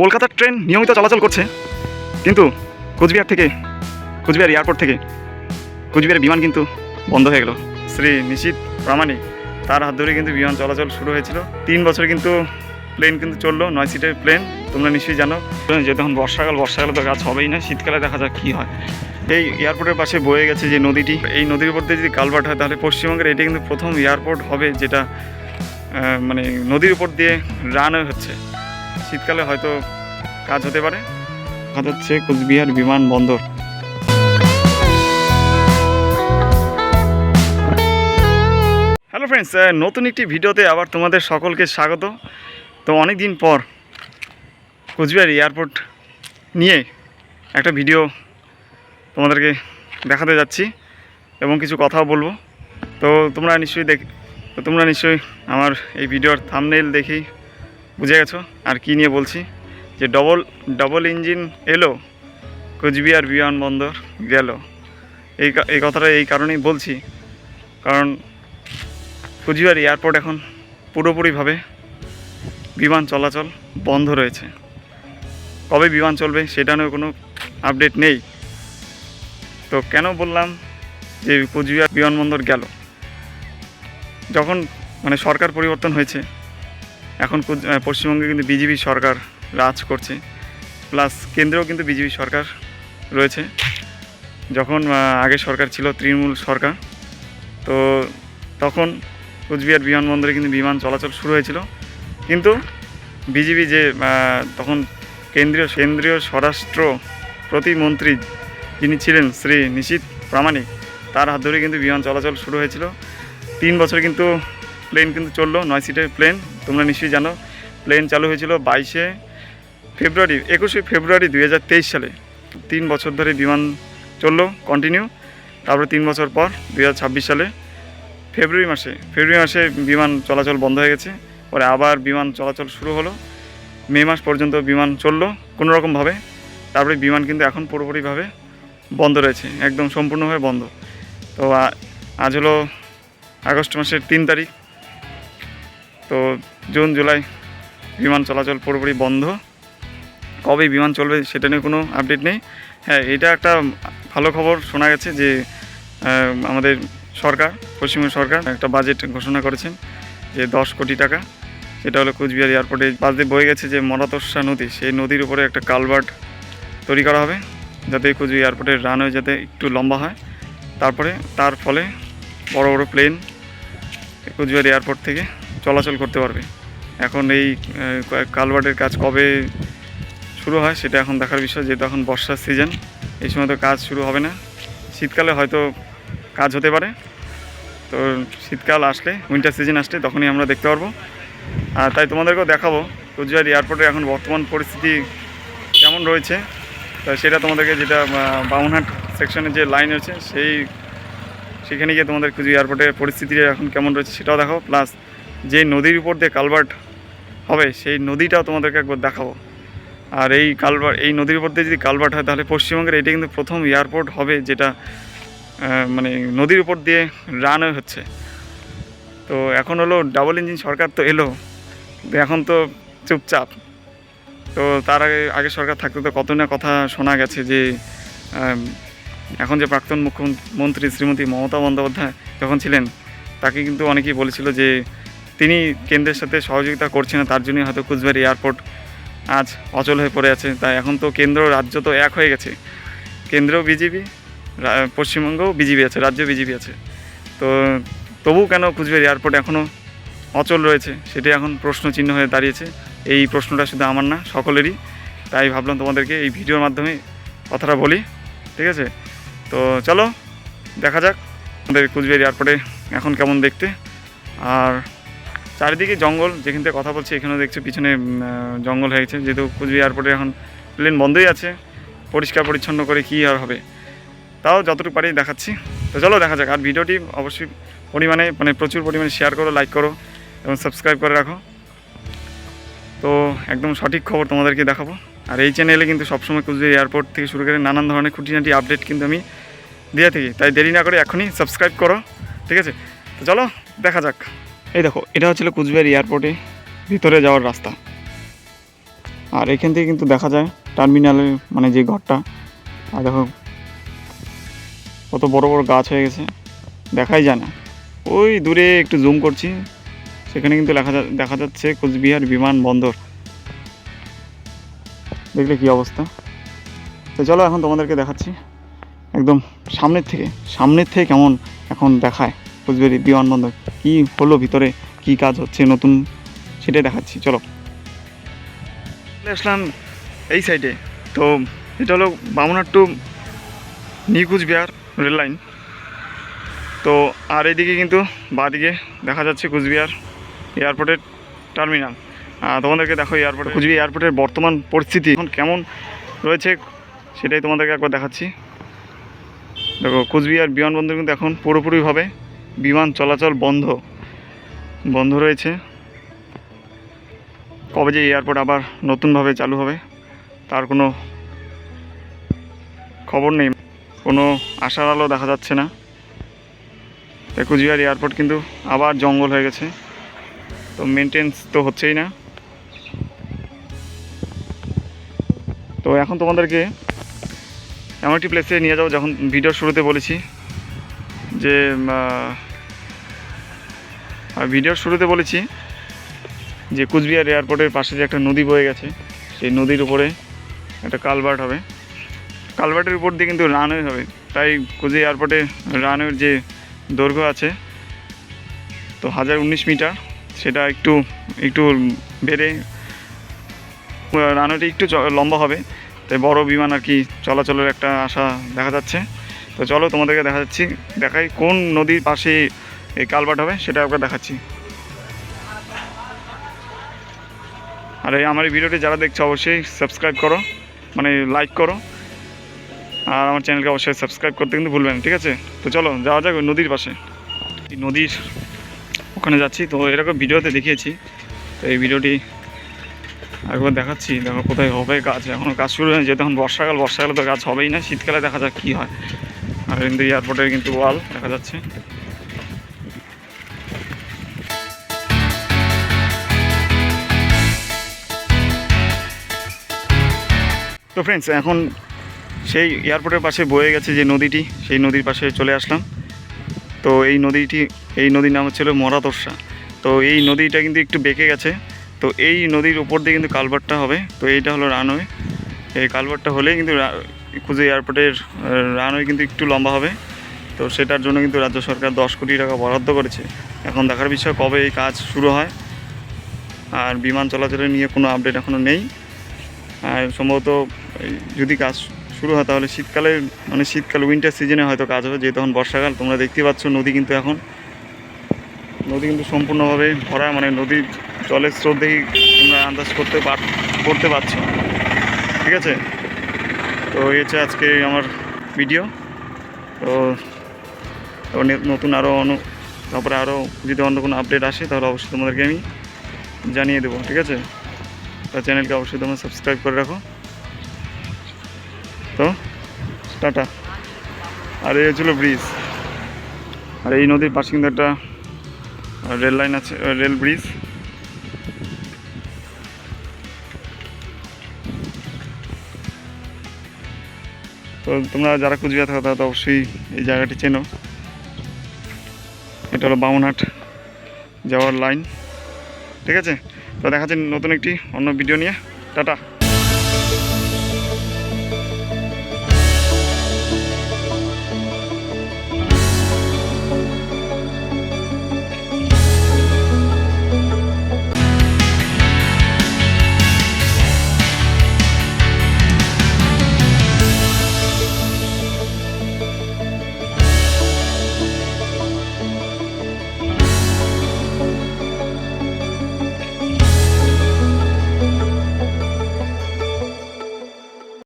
কলকাতার ট্রেন নিয়মিত চলাচল করছে, কিন্তু কোচবিহার এয়ারপোর্ট থেকে কোচবিহারের বিমান কিন্তু বন্ধ হয়ে গেল। শ্রী নিশীথ প্রামাণিক তার হাত ধরে কিন্তু বিমান চলাচল শুরু হয়েছিল। 3 বছর কিন্তু প্লেন কিন্তু চললো, 9 সিটের প্লেন, তোমরা নিশ্চয়ই জানো। যে তখন বর্ষাকালে তো কাজ হবেই না, শীতকালে দেখা যাক কী হয়। এই এয়ারপোর্টের পাশে বয়ে গেছে যে নদীটি, এই নদীর উপর দিয়ে যদি কালভার্ট হয় তাহলে পশ্চিমবঙ্গের এটি কিন্তু প্রথম এয়ারপোর্ট হবে যেটা মানে নদীর উপর দিয়ে রানওয়ে হচ্ছে। শীতকালে হয়তো কাজ হতে পারে। কথা হচ্ছে কোচবিহার বিমানবন্দর। হ্যালো ফ্রেন্ডস, নতুন একটি ভিডিওতে আবার তোমাদের সকলকে স্বাগত। তো অনেক দিন পর কোচবিহার এয়ারপোর্ট নিয়ে একটা ভিডিও তোমাদেরকে দেখাতে যাচ্ছি এবং কিছু কথাও বলবো। তো তোমরা নিশ্চয়ই আমার এই ভিডিওর থাম্বনেইল দেখেই বুঝে গেছো আর কি নিয়ে বলছি, যে ডবল ইঞ্জিন এলো, কোচবিহার বিমানবন্দর গেল। এই কথাটা এই কারণেই বলছি, কারণ কোচবিহার এয়ারপোর্ট এখন পুরোপুরিভাবে বিমান চলাচল বন্ধ রয়েছে। কবে বিমান চলবে সেটা নিয়ে কোনো আপডেট নেই। তো কেন বললাম যে কোচবিহার বিমানবন্দর গেল? যখন সরকার পরিবর্তন হয়েছে, এখন পশ্চিমবঙ্গে কিন্তু বিজেপি সরকার রাজ করছে, প্লাস কেন্দ্রেও কিন্তু বিজেপি সরকার রয়েছে। যখন আগে সরকার ছিল তৃণমূল সরকার, তো তখন কোচবিহার বিমানবন্দরে কিন্তু বিমান চলাচল শুরু হয়েছিল। কিন্তু বিজেপি যে তখন কেন্দ্রীয় স্বরাষ্ট্র প্রতিমন্ত্রী যিনি ছিলেন শ্রী নিশীথ প্রামাণিক, তার হাত ধরে কিন্তু বিমান চলাচল শুরু হয়েছিল। 3 বছর কিন্তু প্লেন কিন্তু চললো, 9 সিটের প্লেন, তোমরা নিশ্চয়ই জানো। প্লেন চালু হয়েছিল 21শে ফেব্রুয়ারি 2023 সালে। 3 বছর ধরে বিমান চললো কন্টিনিউ। তারপরে 3 বছর পর 2026 সালে ফেব্রুয়ারি মাসে বিমান চলাচল বন্ধ হয়ে গেছে। পরে আবার বিমান চলাচল শুরু হলো, মে মাস পর্যন্ত বিমান চললো কোনোরকমভাবে। তারপরে বিমান কিন্তু এখন পুরোপুরিভাবে বন্ধ রয়েছে, একদম সম্পূর্ণভাবে বন্ধ। তো আজ হলো আগস্ট মাসের 3 তারিখ। তো জুন জুলাই বিমান চলাচল পুরোপুরি বন্ধ। কবে বিমান চলবে সেটা নিয়ে কোনো আপডেট নেই। হ্যাঁ, এটা একটা ভালো খবর শোনা গেছে যে আমাদের পশ্চিমবঙ্গ সরকার একটা বাজেট ঘোষণা করেছেন যে 10 কোটি টাকা, সেটা হলো কোচবিহার এয়ারপোর্টে পাশ দিয়ে বয়ে গেছে যে মরাতস্যা নদী, সেই নদীর উপরে একটা কালভার্ট তৈরি করা হবে, যাতে কোচবিহার এয়ারপোর্টের রানওয়ে যাতে একটু লম্বা হয়। তার ফলে বড় বড় প্লেন কোচবিহার এয়ারপোর্ট থেকে চলাচল করতে পারবে। এখন এই কালভার্টের কাজ কবে শুরু হয় সেটা এখন দেখার বিষয়, যেহেতু এখন বর্ষার সিজন, এই সময় তো কাজ শুরু হবে না। শীতকালে হয়তো কাজ হতে পারে। তো শীতকাল আসলে, উইন্টার সিজন আসলে তখনই আমরা দেখতে পারবো। আর তাই তোমাদেরকেও দেখাবো কোচবিহার এয়ারপোর্টে এখন বর্তমান পরিস্থিতি কেমন রয়েছে। তো সেটা তোমাদেরকে, যেটা বামুনহাট সেকশনের যে লাইন রয়েছে সেখানে গিয়ে তোমাদের কোচবিহার এয়ারপোর্টের পরিস্থিতি এখন কেমন রয়েছে সেটাও দেখাবো। প্লাস যে নদীর উপর দিয়ে কালভার্ট হবে সেই নদীটাও তোমাদেরকে একবার দেখাবো। আর এই নদীর উপর দিয়ে যদি কালভার্ট হয় তাহলে পশ্চিমবঙ্গের এটি কিন্তু প্রথম এয়ারপোর্ট হবে যেটা নদীর উপর দিয়ে রানওয়ে হচ্ছে। তো এখন হলো ডাবল ইঞ্জিন সরকার তো এলো, এখন তো চুপচাপ। তো তার আগে সরকার থাকতে তো কত না কথা শোনা গেছে, যে এখন যে প্রাক্তন মুখ্যমন্ত্রী শ্রীমতী মমতা বন্দ্যোপাধ্যায় যখন ছিলেন, তাকে কিন্তু অনেকেই বলেছিল যে তিনি কেন্দ্রের সাথে সহযোগিতা করছেন না, তার জন্যই হয়তো কোচবিহার এয়ারপোর্ট আজ অচল হয়ে পড়ে আছে। তাই এখন তো কেন্দ্র রাজ্য তো এক হয়ে গেছে, কেন্দ্রেও বিজেপি, পশ্চিমবঙ্গেও বিজেপি আছে, রাজ্যেও বিজেপি আছে। তো তবু কেন কোচবিহার এয়ারপোর্ট এখনও অচল রয়েছে সেটাই এখন প্রশ্নচিহ্ন হয়ে দাঁড়িয়েছে। এই প্রশ্নটা শুধু আমার না, সকলেরই। তাই ভাবলাম তোমাদেরকে এই ভিডিওর মাধ্যমে কথাটা বলি, ঠিক আছে? তো চলো দেখা যাক আমাদের কোচবিহার এয়ারপোর্টে এখন কেমন দেখতে। আর চারিদিকে জঙ্গল, যেখান থেকে কথা বলছি এখানেও দেখছি পিছনে জঙ্গল হয়ে গেছে, যেহেতু কোচবিহার এয়ারপোর্টে এখন প্লেন বন্ধই আছে। পরিষ্কার পরিচ্ছন্ন করে কী আর হবে, তাও যতটুকু পারি দেখাচ্ছি। তো চলো দেখা যাক। আর ভিডিওটি অবশ্যই প্রচুর পরিমাণে শেয়ার করো, লাইক করো এবং সাবস্ক্রাইব করে রাখো। তো একদম সঠিক খবর তোমাদেরকে দেখাবো। আর এই চ্যানেলে কিন্তু সবসময় কোচবিহার এয়ারপোর্ট থেকে শুরু করে নানান ধরনের খুঁটিনাটি আপডেট কিন্তু আমি দিয়ে থাকি। তাই দেরি না করে এখনই সাবস্ক্রাইব করো, ঠিক আছে? তো চলো দেখা যাক। এই দেখো, এটা হচ্ছিল কোচবিহার এয়ারপোর্টে ভিতরে যাওয়ার রাস্তা। আর এখান থেকে কিন্তু দেখা যায় টার্মিনালের মানে যে ঘরটা। আর দেখো কত বড় বড় গাছ হয়ে গেছে, দেখাই যায় না। ওই দূরে একটু জুম করছি, সেখানে কিন্তু দেখা যাচ্ছে কোচবিহার বিমানবন্দর। দেখলে কি অবস্থা। তো চলো এখন তোমাদেরকে দেখাচ্ছি একদম সামনের থেকে কেমন এখন দেখায় কোচবিহার বিমানবন্দর, কি হলো ভিতরে, কি কাজ হচ্ছে নতুন, সেটাই দেখাচ্ছি। চলো আসলাম এই সাইডে। তো এটা হলো Bamanhat to New Coochbehar rail line. তো আর এইদিকে কিন্তু বাঁদিকে দেখা যাচ্ছে কুচবিহার এয়ারপোর্টের টার্মিনাল। তোমাদেরকে দেখো কুচবিহার এয়ারপোর্টের বর্তমান পরিস্থিতি এখন কেমন রয়েছে সেটাই তোমাদেরকে একবার দেখাচ্ছি। দেখো কুচবিহার বিমানবন্দর কিন্তু এখন পুরোপুরিভাবে বিমান চলাচল বন্ধ রয়েছে। কবে যে এয়ারপোর্ট আবার নতুনভাবে চালু হবে তার কোনো খবর নেই, কোনো আশার আলো দেখা যাচ্ছে না। তাই কুচবিহার এয়ারপোর্ট কিন্তু আবার জঙ্গল হয়ে গেছে, তো মেনটেন্স তো হচ্ছেই না। তো এখন তোমাদেরকে এমন একটি প্লেসে নিয়ে যাবো, যখন ভিডিওর শুরুতে বলেছি যে কুচবিহার এয়ারপোর্টের পাশে যে একটা নদী বয়ে গেছে, সেই নদীর উপরে একটা কালভার্ট হবে। কালভার্টের উপর দিয়ে কিন্তু রানওয়ে হবে। তাই কুচবিহার এয়ারপোর্টে রানওয়ের যে দৈর্ঘ্য আছে তো 1019 মিটার, সেটা একটু বেড়ে রানওয়েটা একটু লম্বা হবে। তাই বড় বিমান আর কি চলাচলের একটা আশা দেখা যাচ্ছে। তো চলো তোমাদেরকে দেখাই কোন নদীর পাশে এই কালভার্ট হবে সেটা একবার দেখাচ্ছি। আর আমার এই ভিডিওটি যারা দেখছো অবশ্যই সাবস্ক্রাইব করো, মানে লাইক করো, আর আমার চ্যানেলকে অবশ্যই সাবস্ক্রাইব করতে কিন্তু ভুলবেন, ঠিক আছে? তো চলো যাওয়া যাক ওই নদীর পাশে। এই নদীর ওখানে যাচ্ছি, তো এরকম ভিডিওতে দেখিয়েছি, তো এই ভিডিওটি একবার দেখাচ্ছি। দেখো কোথায় হবে কাজ, এখনও কাজ শুরু হয়নি, যেহেতু এখন বর্ষাকালে তো কাজ হবেই না, শীতকালে দেখা যাক কী হয়। আর কিন্তু এয়ারপোর্টের কিন্তু ওয়াল দেখা যাচ্ছে। তো ফ্রেন্ডস, এখন সেই এয়ারপোর্টের পাশে বয়ে গেছে যে নদীটি, সেই নদীর পাশে চলে আসলাম। তো এই নদীর নাম হচ্ছিল মরাতর্ষা। তো এই নদীটা কিন্তু একটু বেঁকে গেছে, তো এই নদীর উপর দিয়ে কিন্তু কালভার্টটা হবে। তো এইটা হলো রানওয়ে। এই কালভার্টটা হলেই কিন্তু কুচবিহার এয়ারপোর্টের রানওয়ে কিন্তু একটু লম্বা হবে। তো সেটার জন্য কিন্তু রাজ্য সরকার 10 কোটি টাকা বরাদ্দ করেছে। এখন দেখার বিষয় কবে এই কাজ শুরু হয়। আর বিমান চলাচলের নিয়ে কোনো আপডেট এখনও নেই। আর সম্ভবত যদি কাজ শুরু হয় তাহলে শীতকাল উইন্টার সিজনে হয়তো কাজ হবে, যেহেতু এখন বর্ষাকাল। তোমরা দেখতেই পাচ্ছ নদী কিন্তু সম্পূর্ণভাবে ভরা, মানে নদীর জলের স্রোত দেখি তোমরা আন্দাজ করতে পারছো, ঠিক আছে? তো এই হচ্ছে আজকে আমার ভিডিও। তো নতুন তারপরে আরও যদি অন্য কোনো আপডেট আসে তাহলে অবশ্যই তোমাদেরকে আমি জানিয়ে দেবো, ঠিক আছে? তার চ্যানেলকে অবশ্যই তোমরা সাবস্ক্রাইব করে রাখো। তো টাটা। আর এই হচ্ছিলো ব্রিজ, আর এই নদীর পাশে কিন্তু একটা রেল লাইন আছে, রেল ব্রিজ। তো তোমরা যারা কুচবিহার থাকো তারা তো অবশ্যই এই জায়গাটি চেনো। এটা হলো বামুনহাট যাওয়ার লাইন, ঠিক আছে? তো দেখা যাচ্ছে নতুন একটি অন্য ভিডিও নিয়ে। টাটা।